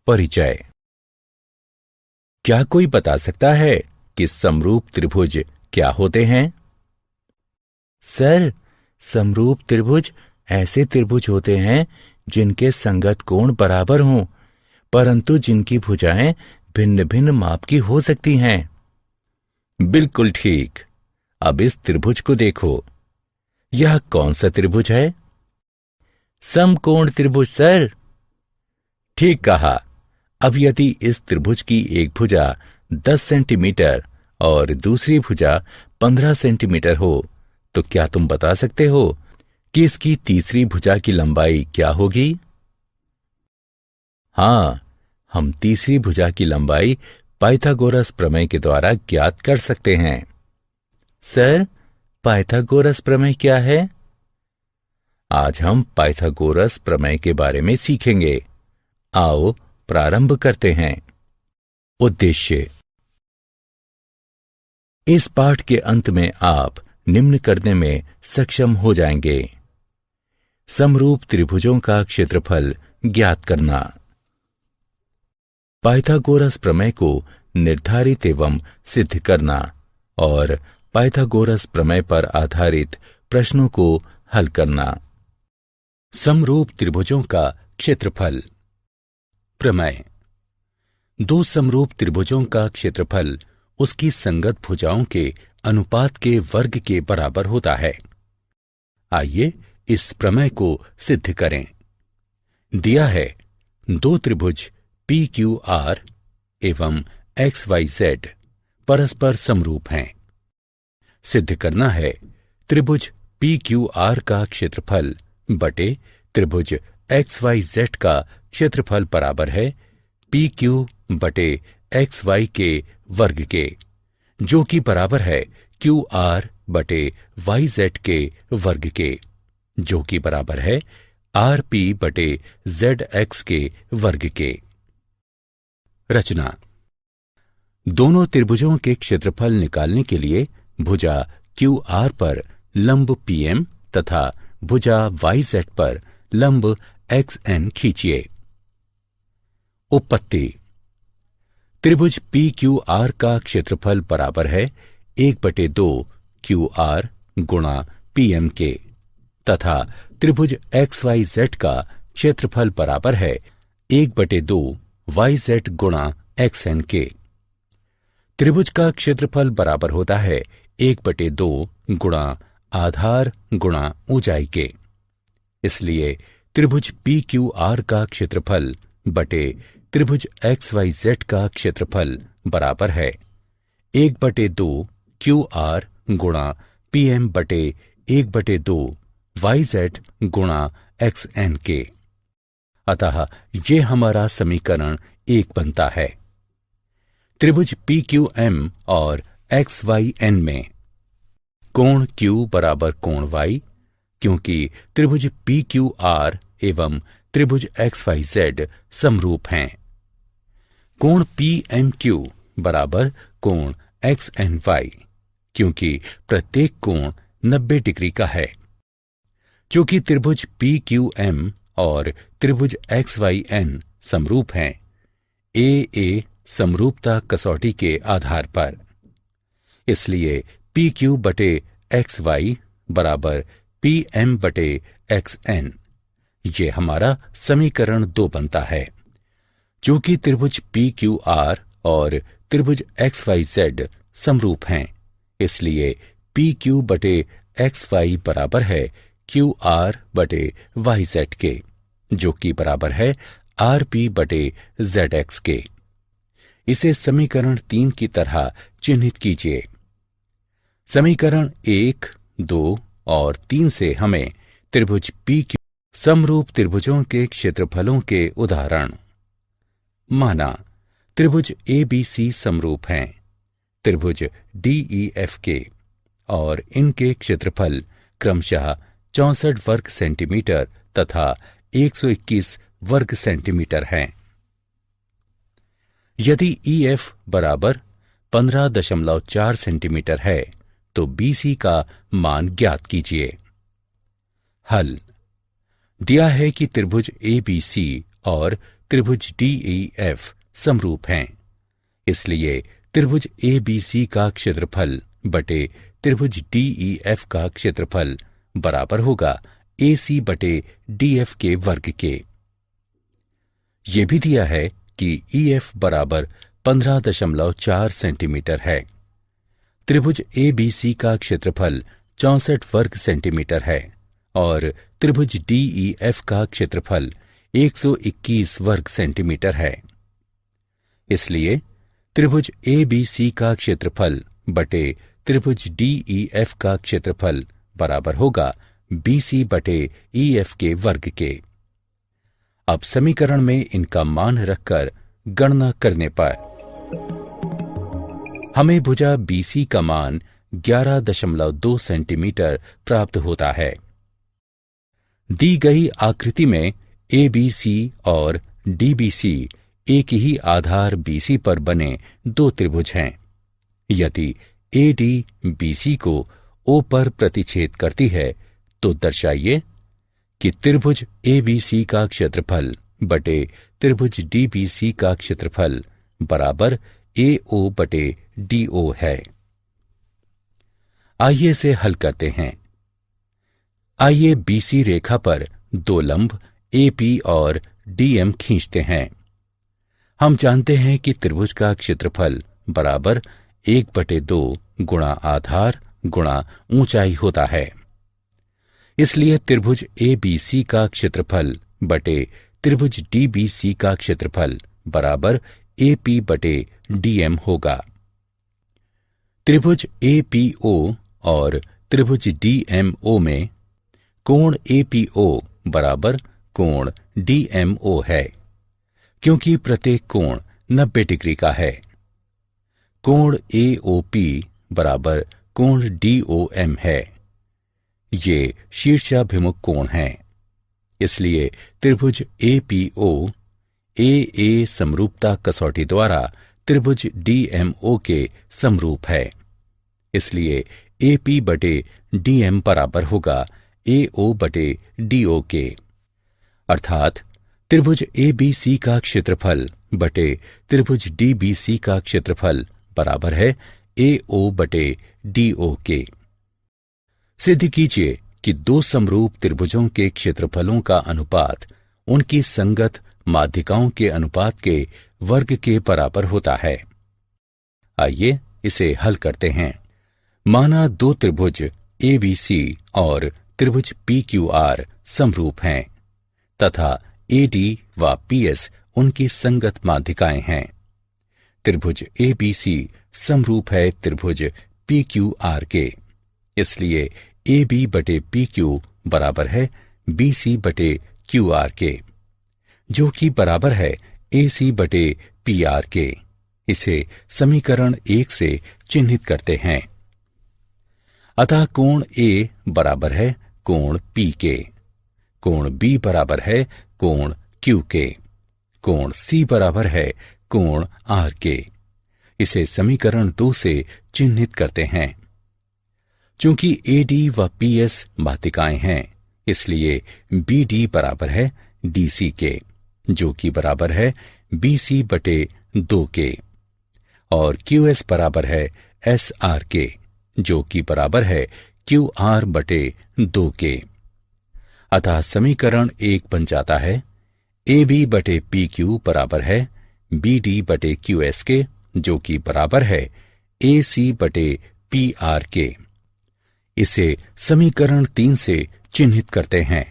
परिचय। क्या कोई बता सकता है कि समरूप त्रिभुज क्या होते हैं? सर, समरूप त्रिभुज ऐसे त्रिभुज होते हैं जिनके संगत कोण बराबर हों, परंतु जिनकी भुजाएं भिन्न भिन्न माप की हो सकती हैं। बिल्कुल ठीक। अब इस त्रिभुज को देखो। यह कौन सा त्रिभुज है? समकोण त्रिभुज सर। ठीक कहा। अब यदि इस त्रिभुज की एक भुजा 10 सेंटीमीटर और दूसरी भुजा 15 सेंटीमीटर हो, तो क्या तुम बता सकते हो कि इसकी तीसरी भुजा की लंबाई क्या होगी? हाँ, हम तीसरी भुजा की लंबाई पाइथागोरस प्रमेय के द्वारा ज्ञात कर सकते हैं। सर, पाइथागोरस प्रमेय क्या है? आज हम पाइथागोरस प्रमेय के बारे में सीखेंगे। आओ प्रारंभ करते हैं। उद्देश्य। इस पाठ के अंत में आप निम्न करने में सक्षम हो जाएंगे। समरूप त्रिभुजों का क्षेत्रफल ज्ञात करना, पाइथागोरस प्रमेय को निर्धारित एवं सिद्ध करना और पाइथागोरस प्रमेय पर आधारित प्रश्नों को हल करना। समरूप त्रिभुजों का क्षेत्रफल। प्रमेय। दो समरूप त्रिभुजों का क्षेत्रफल उसकी संगत भुजाओं के अनुपात के वर्ग के बराबर होता है। आइए इस प्रमेय को सिद्ध करें। दिया है दो त्रिभुज PQR एवं XYZ परस्पर समरूप हैं। सिद्ध करना है त्रिभुज PQR का क्षेत्रफल बटे त्रिभुज XYZ का क्षेत्रफल बराबर है PQ बटे XY के वर्ग के, जो कि बराबर है QR बटे YZ के वर्ग के, जो कि बराबर है RP बटे ZX के वर्ग के। रचना। दोनों त्रिभुजों के क्षेत्रफल निकालने के लिए भुजा QR पर लंब PM तथा भुजा YZ पर लंब XN खींचिए। उपपत्ति। त्रिभुज PQR का क्षेत्रफल बराबर है 1/2 QR गुणा PM के तथा त्रिभुज XYZ का क्षेत्रफल बराबर है 1/2 YZ गुणा XN के। त्रिभुज का क्षेत्रफल बराबर होता है 1/2 गुणा आधार गुणा ऊंचाई के। इसलिए त्रिभुज PQR का क्षेत्रफल बटे त्रिभुज XYZ का क्षेत्रफल बराबर है 1/2 QR गुणा PM बटे 1/2 YZ गुणा XN के। अतः ये हमारा समीकरण 1 बनता है। त्रिभुज PQM और XYN में कोण Q बराबर कोण Y, क्योंकि त्रिभुज PQR एवं त्रिभुज XYZ समरूप हैं। कोण PMQ बराबर कोण XNY, क्योंकि प्रत्येक कोण 90 डिग्री का है। चूंकि त्रिभुज PQM और त्रिभुज XYN समरूप हैं, AA समरूपता कसौटी के आधार पर, इसलिए PQ बटे XY बराबर PM बटे XN, ये हमारा समीकरण 2 बनता है। चूंकि त्रिभुज PQR और त्रिभुज XYZ समरूप हैं, इसलिए PQ बटे XY बराबर है QR बटे YZ के, जो कि बराबर है RP बटे ZX के। इसे समीकरण 3 की तरह चिन्हित कीजिए। समीकरण 1, 2 और 3 से हमें त्रिभुज PQ समरूप त्रिभुजों के क्षेत्रफलों के उदाहरण। माना त्रिभुज ABC समरूप हैं त्रिभुज DEF के और इनके क्षेत्रफल क्रमशः 64 वर्ग सेंटीमीटर तथा 121 वर्ग सेंटीमीटर हैं। यदि EF बराबर 15.4 सेंटीमीटर है तो BC का मान ज्ञात कीजिए। हल। दिया है कि त्रिभुज ABC और त्रिभुज DEF समरूप हैं। इसलिए त्रिभुज ABC का क्षेत्रफल बटे त्रिभुज DEF का क्षेत्रफल बराबर होगा AC बटे DF के वर्ग के। यह भी दिया है कि EF बराबर 15.4 सेंटीमीटर है। त्रिभुज ABC का क्षेत्रफल 64 वर्ग सेंटीमीटर है और त्रिभुज DEF का क्षेत्रफल 121 वर्ग सेंटीमीटर है। इसलिए त्रिभुज ABC का क्षेत्रफल बटे त्रिभुज DEF का क्षेत्रफल बराबर होगा BC बटे EF के वर्ग के। अब समीकरण में इनका मान रखकर गणना करने पर हमें भुजा BC का मान 11.2 सेंटीमीटर प्राप्त होता है। दी गई आकृति में ABC और DBC एक ही आधार BC पर बने दो त्रिभुज हैं। यदि AD BC को O पर प्रतिच्छेद करती है तो दर्शाइए कि त्रिभुज ABC का क्षेत्रफल बटे त्रिभुज DBC का क्षेत्रफल बराबर AO बटे DO है। आइए इसे हल करते हैं। आइए BC रेखा पर दो लंब AP और DM खींचते हैं। हम जानते हैं कि त्रिभुज का क्षेत्रफल बराबर 1/2 गुणा आधार गुणा ऊंचाई होता है। इसलिए त्रिभुज ABC का क्षेत्रफल बटे त्रिभुज DBC का क्षेत्रफल बराबर AP बटे DM होगा। त्रिभुज APO और त्रिभुज DMO में कोण APO बराबर कोण DMO है, क्योंकि प्रत्येक कोण 90 डिग्री का है। कोण AOP बराबर कोण DOM है। ये शीर्षाभिमुख कोण हैं। इसलिए त्रिभुज APO AA समरूपता कसौटी द्वारा त्रिभुज DMO के समरूप है। इसलिए AP बटे DM बराबर होगा AO बटे DO के। अर्थात त्रिभुज ABC का क्षेत्रफल बटे त्रिभुज DBC का क्षेत्रफल बराबर है AO बटे DO के। सिद्ध कीजिए कि दो समरूप त्रिभुजों के क्षेत्रफलों का अनुपात उनकी संगत माध्यिकाओं के अनुपात के वर्ग के बराबर होता है। आइए इसे हल करते हैं। माना दो त्रिभुज ABC और त्रिभुज PQR समरूप हैं तथा AD व PS उनकी संगत माध्यिकाएं हैं। त्रिभुज ABC समरूप है त्रिभुज PQR के। इसलिए AB बटे PQ बराबर है BC बटे QR के, जो कि बराबर है AC बटे PR के। इसे समीकरण 1 से चिन्हित करते हैं। अतः कोण A बराबर है कोण P के, कोण B बराबर है कोण Q के, कोण C बराबर है कोण R के। इसे समीकरण 2 से चिन्हित करते हैं। चूंकि AD व PS माध्यिकाएं हैं, इसलिए BD बराबर है DC के, जो कि बराबर है BC बटे 2 के, और QS बराबर है SR के, जो कि बराबर है QR बटे 2 के। अतः समीकरण 1 बन जाता है AB बटे PQ बराबर है BD बटे QS के, जो कि बराबर है AC बटे PR के। इसे समीकरण 3 से चिन्हित करते हैं।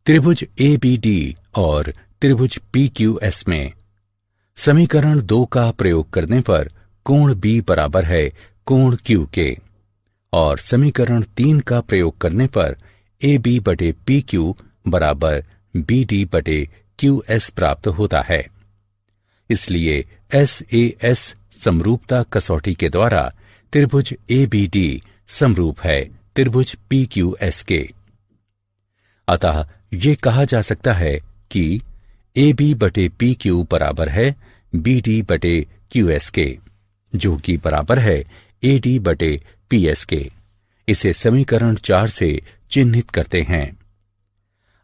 त्रिभुज ABD और त्रिभुज PQS में समीकरण 2 का प्रयोग करने पर कोण B बराबर है कोण Q के, और समीकरण 3 का प्रयोग करने पर AB बटे PQ बराबर BD बटे QS प्राप्त होता है। इसलिए SAS समरूपता कसौटी के द्वारा त्रिभुज ABD समरूप है त्रिभुज PQS के। अतः ये कहा जा सकता है कि AB बटे PQ बराबर है BD बटे QS के, जो कि बराबर है AD बटे PS के। इसे समीकरण 4 से चिन्हित करते हैं।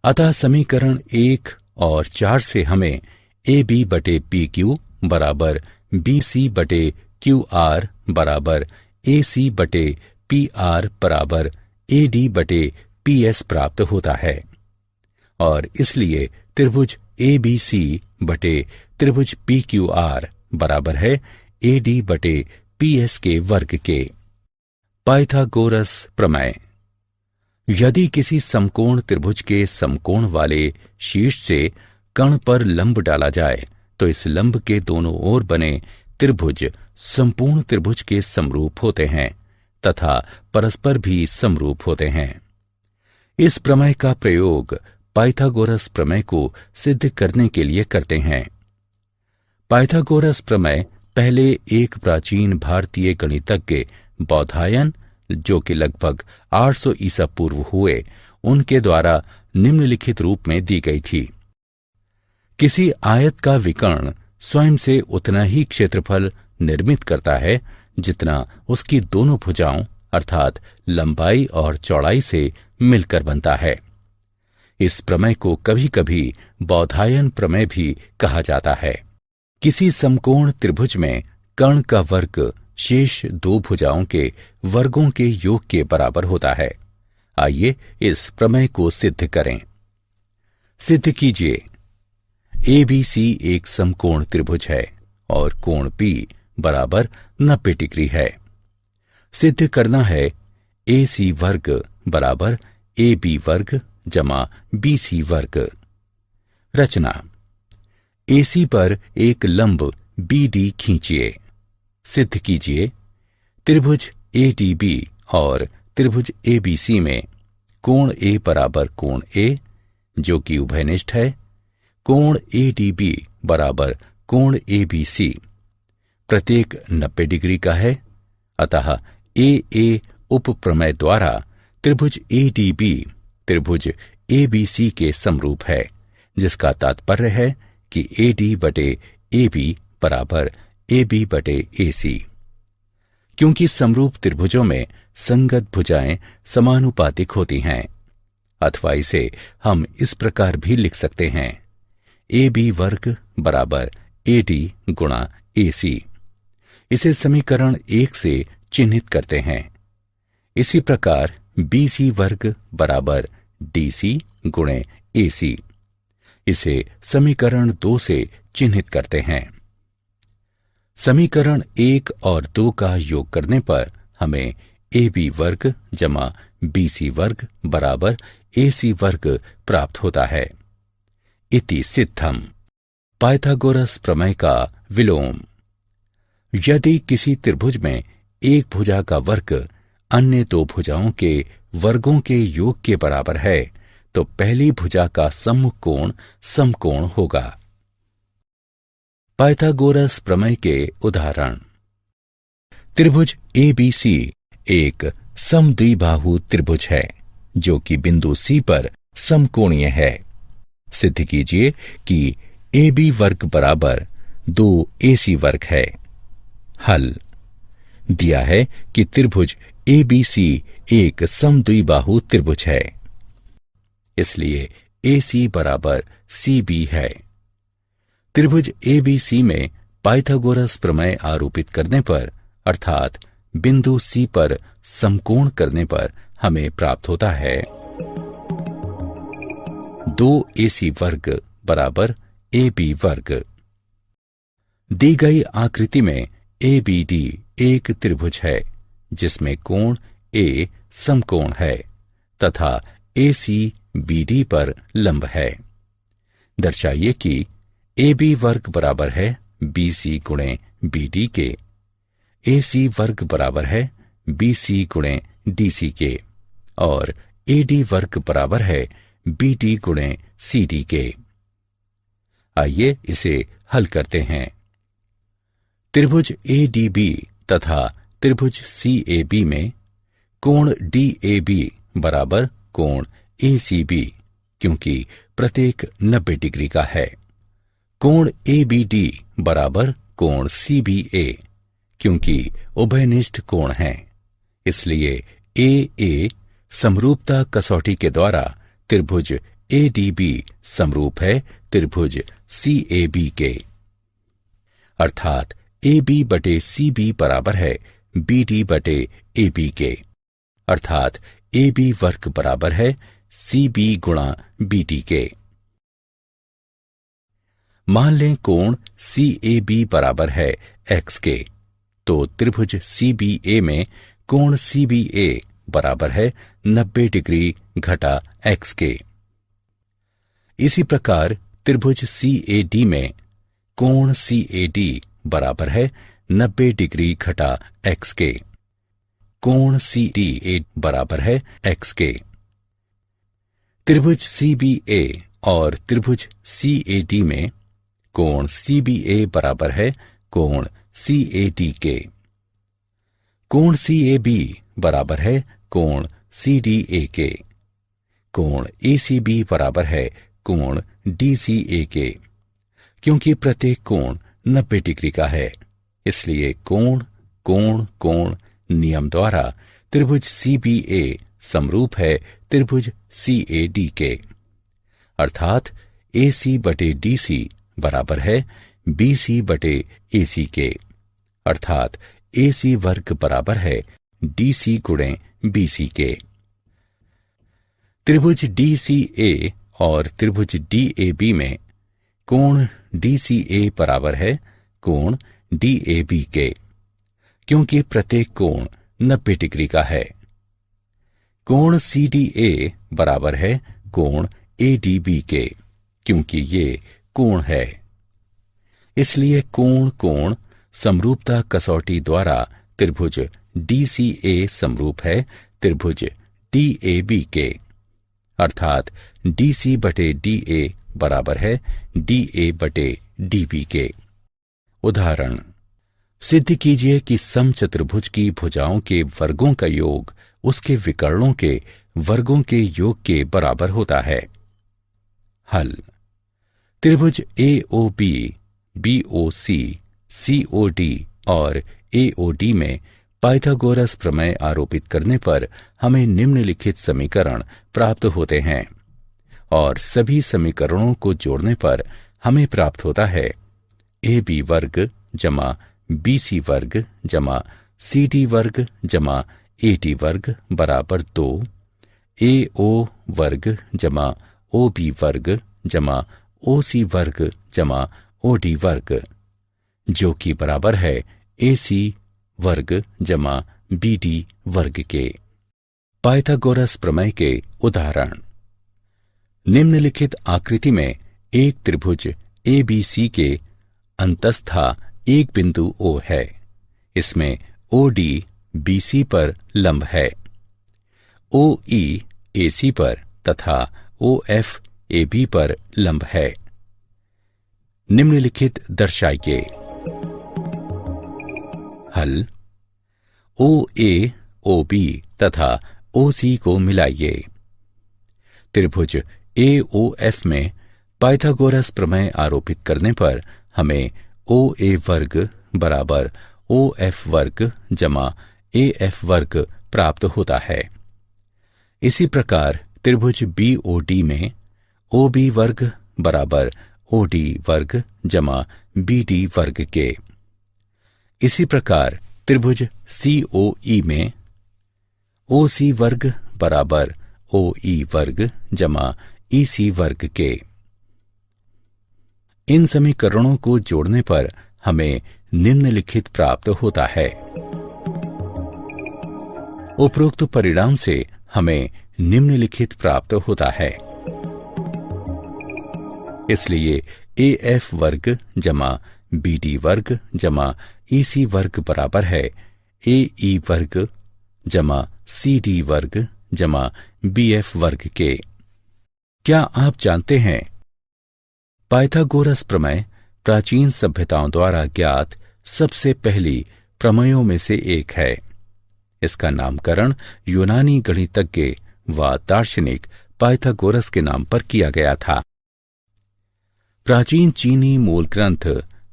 अतः समीकरण 1 और 4 से हमें AB बटे PQ बराबर BC बटे QR बराबर AC बटे PR बराबर AD बटे PS प्राप्त होता है। और इसलिए त्रिभुज ABC बटे त्रिभुज PQR बराबर है AD बटे PS के वर्ग के। पाइथागोरस प्रमेय। यदि किसी समकोण त्रिभुज के समकोण वाले शीर्ष से कर्ण पर लंब डाला जाए तो इस लंब के दोनों ओर बने त्रिभुज संपूर्ण त्रिभुज के समरूप होते हैं तथा परस्पर भी समरूप होते हैं। इस प्रमेय का प्रयोग पाइथागोरस प्रमेय को सिद्ध करने के लिए करते हैं। पाइथागोरस प्रमेय पहले एक प्राचीन भारतीय गणितज्ञ बौधायन, जो कि लगभग 800 ईसा पूर्व हुए, उनके द्वारा निम्नलिखित रूप में दी गई थी। किसी आयत का विकर्ण स्वयं से उतना ही क्षेत्रफल निर्मित करता है जितना उसकी दोनों भुजाओं अर्थात लंबाई और चौड़ाई से मिलकर बनता है। इस प्रमेय को कभी कभी बौधायन प्रमेय भी कहा जाता है। किसी समकोण त्रिभुज में कर्ण का वर्ग शेष दो भुजाओं के वर्गों के योग के बराबर होता है। आइए इस प्रमेय को सिद्ध करें। सिद्ध कीजिए। ABC एक समकोण त्रिभुज है और कोण P बराबर 90 डिग्री है। सिद्ध करना है AC वर्ग बराबर AB वर्ग जमा BC वर्ग। रचना। AC पर एक लंब BD खींचिए। सिद्ध कीजिए। त्रिभुज ADB और त्रिभुज ABC में कोण A बराबर कोण A, जो कि उभयनिष्ठ है, कोण ADB बराबर कोण ABC प्रत्येक 90 डिग्री का है। अतः AA उप प्रमेय द्वारा त्रिभुज ADB त्रिभुज ABC के समरूप है, जिसका तात्पर्य है कि AD बटे AB बराबर AB बटे AC। क्योंकि समरूप त्रिभुजों में संगत भुजाएं समानुपातिक होती हैं, अथवा इसे हम इस प्रकार भी लिख सकते हैं AB वर्ग बराबर AD गुणा AC। इसे समीकरण 1 से चिन्हित करते हैं। इसी प्रकार BC वर्ग बराबर DC गुणे AC। इसे समीकरण 2 से चिन्हित करते हैं। समीकरण 1 और 2 का योग करने पर हमें AB वर्ग जमा BC वर्ग बराबर AC वर्ग प्राप्त होता है। इति सिद्धम। पाइथागोरस प्रमेय का विलोम। यदि किसी त्रिभुज में एक भुजा का वर्ग अन्य दो भुजाओं के वर्गों के योग के बराबर है तो पहली भुजा का सम्मुख कोण समकोण होगा। पाइथागोरस प्रमेय के उदाहरण। त्रिभुज ABC एक समद्विबाहु त्रिभुज है जो कि बिंदु C पर समकोणीय है। सिद्ध कीजिए कि AB वर्ग बराबर 2 AC वर्ग है। हल। दिया है कि त्रिभुज ABC एक समद्विबाहु त्रिभुज है, इसलिए AC बराबर CB है। त्रिभुज ABC में पाइथागोरस प्रमेय आरोपित करने पर अर्थात बिंदु C पर समकोण करने पर हमें प्राप्त होता है 2 AC वर्ग बराबर AB वर्ग। दी गई आकृति में ABD एक त्रिभुज है जिसमें कोण A समकोण है तथा AC BD पर लंब है। दर्शाइए कि AB वर्ग बराबर है BC गुणे BD के, AC वर्ग बराबर है BC गुणे DC के और AD वर्ग बराबर है BD गुणे CD के। आइए इसे हल करते हैं। त्रिभुज ADB तथा त्रिभुज CAB में कोण DAB बराबर कोण ACB, क्योंकि प्रत्येक 90 डिग्री का है। कोण ABD बराबर कोण CBA, क्योंकि उभयनिष्ठ कोण है। इसलिए AA समरूपता कसौटी के द्वारा त्रिभुज ADB समरूप है त्रिभुज CAB के, अर्थात AB बटे CB बराबर है BD बटे AB के, अर्थात AB वर्ग बराबर है CB गुणा BD के। मान लें कोण CAB बराबर है x के, तो त्रिभुज CBA में कोण CBA बराबर है 90 डिग्री घटा x के। इसी प्रकार त्रिभुज CAD में कोण CAD बराबर है 90 डिग्री घटा x के। कोण CDA बराबर है x के। त्रिभुज CBA और त्रिभुज CAD में कोण CBA बराबर है कोण CAD के। कोण CAB बराबर है कोण CDA के। कोण ACB बराबर है कोण DCA के। क्योंकि प्रत्येक कोण 90 डिग्री का है, इसलिए कोण कोण कोण नियम द्वारा त्रिभुज CBA समरूप है त्रिभुज CAD के, अर्थात AC बटे DC बराबर है BC बटे AC के, अर्थात AC वर्ग बराबर है DC गुणे BC के। त्रिभुज DCA और त्रिभुज DAB में कोण DCA बराबर है कोण DAB के, क्योंकि प्रत्येक कोण 90 डिग्री का है। कोण CDA बराबर है कोण ADB के, क्योंकि ये कोण है। इसलिए कोण कोण समरूपता कसौटी द्वारा त्रिभुज DCA समरूप है त्रिभुज DAB के, अर्थात DC बटे DA बराबर है DA बटे DB के। उदाहरण, सिद्ध कीजिए कि समचतुर्भुज की भुजाओं के वर्गों का योग उसके विकर्णों के वर्गों के योग के बराबर होता है। हल, त्रिभुज AOB, BOC, COD और AOD में पाइथागोरस प्रमेय आरोपित करने पर हमें निम्नलिखित समीकरण प्राप्त होते हैं, और सभी समीकरणों को जोड़ने पर हमें प्राप्त होता है AB वर्ग जमा BC वर्ग जमा CD वर्ग जमा AD वर्ग बराबर 2, AO वर्ग जमा OB वर्ग जमा OC वर्ग जमा OD वर्ग, जो कि बराबर है AC वर्ग जमा BD वर्ग के। पाइथागोरस प्रमेय के उदाहरण, निम्नलिखित आकृति में एक त्रिभुज ABC के अंतस्था एक बिंदु O है। इसमें OD BC पर लंब है, OE AC पर तथा OF AB पर लंब है। निम्नलिखित दर्शाइए। हल, OA OB तथा OC को मिलाइए। त्रिभुज AOF में पाइथागोरस प्रमेय आरोपित करने पर हमें OA वर्ग बराबर OF वर्ग जमा AF वर्ग प्राप्त होता है। इसी प्रकार त्रिभुज BOD में OB वर्ग बराबर OD वर्ग जमा BD वर्ग के। इसी प्रकार त्रिभुज COE में OC वर्ग बराबर OE वर्ग जमा EC वर्ग के। इन समीकरणों को जोड़ने पर हमें निम्नलिखित प्राप्त होता है। उपरोक्त परिणाम से हमें निम्नलिखित प्राप्त होता है। इसलिए AF वर्ग जमा BD वर्ग जमा EC वर्ग बराबर है AE वर्ग जमा CD वर्ग जमा BF वर्ग के। क्या आप जानते हैं, पाइथागोरस प्रमेय प्राचीन सभ्यताओं द्वारा ज्ञात सबसे पहली प्रमेयों में से एक है। इसका नामकरण यूनानी गणितज्ञ व दार्शनिक पाइथागोरस के नाम पर किया गया था। प्राचीन चीनी मूल ग्रंथ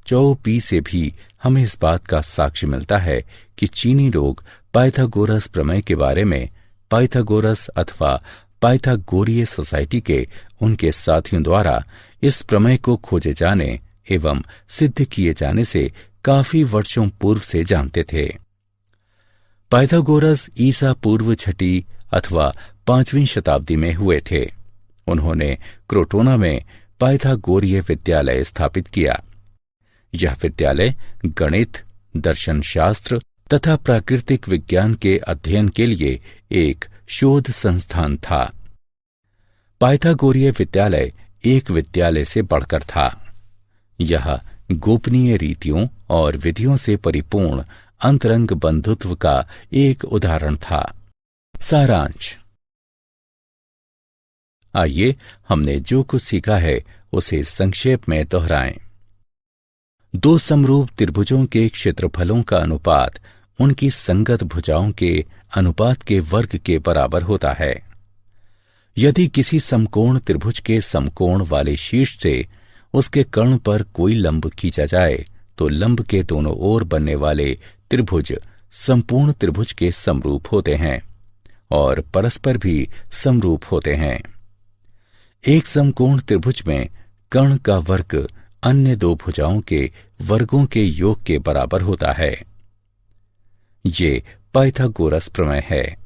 चौ पी से भी हमें इस बात का साक्ष्य मिलता है कि चीनी लोग पाइथागोरस प्रमेय के बारे में पाइथागोरस अथवा पाइथागोरीय सोसाइटी के उनके साथियों द्वारा इस प्रमेय को खोजे जाने एवं सिद्ध किए जाने से काफी वर्षों पूर्व से जानते थे। पाइथागोरस ईसा पूर्व 6वीं अथवा 5वीं शताब्दी में हुए थे। उन्होंने क्रोटोना में पाइथागोरीय विद्यालय स्थापित किया। यह विद्यालय गणित, दर्शन शास्त्र तथा प्राकृतिक विज्ञान के अध्ययन के लिए एक शोध संस्थान था। पाइथागोरीय विद्यालय एक विद्यालय से बढ़कर था। यह गोपनीय रीतियों और विधियों से परिपूर्ण अंतरंग बंधुत्व का एक उदाहरण था। सारांश। आइए हमने जो कुछ सीखा है उसे संक्षेप में दोहराएं। दो समरूप त्रिभुजों के क्षेत्रफलों का अनुपात उनकी संगत भुजाओं के अनुपात के वर्ग के बराबर होता है। यदि किसी समकोण त्रिभुज के समकोण वाले शीर्ष से उसके कर्ण पर कोई लंब खींचा जाए तो लंब के दोनों ओर बनने वाले त्रिभुज संपूर्ण त्रिभुज के समरूप होते हैं और परस्पर भी समरूप होते हैं। एक समकोण त्रिभुज में कर्ण का वर्ग अन्य दो भुजाओं के वर्गों के योग के बराबर होता है। ये पाइथागोरस प्रमेय है।